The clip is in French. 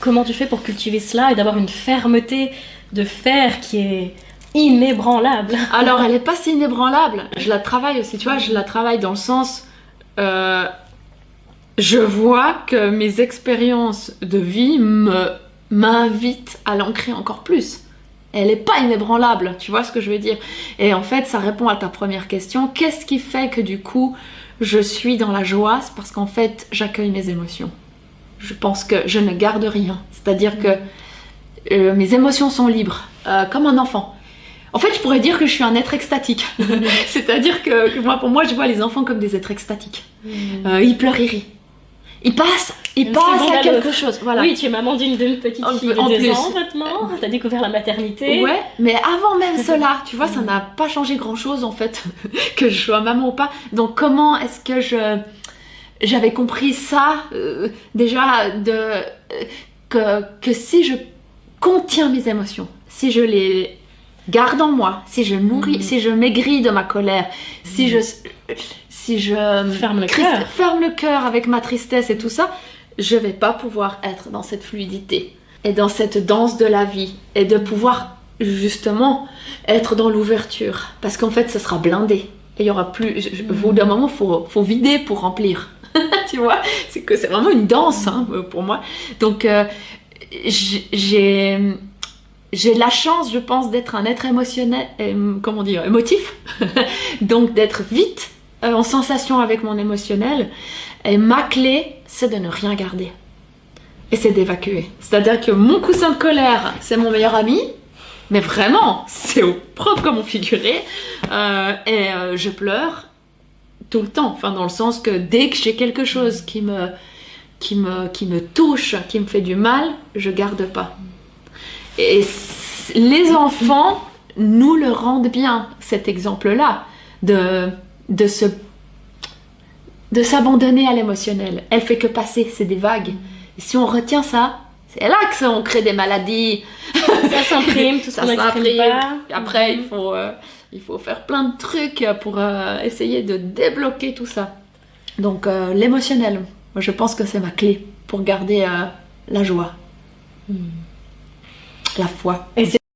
comment tu fais pour cultiver cela et d'avoir une fermeté de fer qui est inébranlable? Alors, elle est pas si inébranlable. Je la travaille aussi, tu vois, je la travaille dans le sens... je vois que mes expériences de vie m'invitent à l'ancrer encore plus. Elle n'est pas inébranlable, tu vois ce que je veux dire? Et en fait, ça répond à ta première question. Qu'est-ce qui fait que du coup, je suis dans la joie? C'est parce qu'en fait, j'accueille mes émotions. Je pense que je ne garde rien. C'est-à-dire que mes émotions sont libres, comme un enfant. En fait, je pourrais dire que je suis un être extatique. C'est-à-dire que moi, pour moi, je vois les enfants comme des êtres extatiques. Ils pleurent, ils rient. Ils passent à quelque chose. Voilà. Oui, tu es maman d'une petite fille de 2 ans maintenant. Tu as découvert la maternité. Ouais, mais avant même cela, tu vois, ça n'a pas changé grand-chose en fait, que je sois maman ou pas. Donc comment est-ce que j'avais compris ça déjà que si je contiens mes émotions, si je les garde en moi, si je nourris, si je maigris de ma colère, si je ferme le cœur avec ma tristesse et tout ça, je vais pas pouvoir être dans cette fluidité et dans cette danse de la vie et de pouvoir justement être dans l'ouverture, parce qu'en fait ce sera blindé et il y aura plus, au bout d'un moment faut vider pour remplir. Tu vois, c'est vraiment une danse hein, pour moi. Donc j'ai la chance, je pense, d'être un être émotionnel, émotif, donc d'être vite en sensation avec mon émotionnel. Et ma clé, c'est de ne rien garder. Et c'est d'évacuer. C'est-à-dire que mon coussin de colère, c'est mon meilleur ami, mais vraiment, c'est au propre comme au figuré. Je pleure tout le temps. Enfin, dans le sens que dès que j'ai quelque chose qui me touche, qui me fait du mal, je garde pas. Et les enfants nous le rendent bien, cet exemple-là, de s'abandonner à l'émotionnel. Elle fait que passer, c'est des vagues. Et si on retient ça, c'est là que ça, on crée des maladies. Ça s'imprime, tout ça s'imprime pas. Après, il faut faire plein de trucs pour essayer de débloquer tout ça. Donc l'émotionnel, moi, je pense que c'est ma clé pour garder la joie. La foi. Et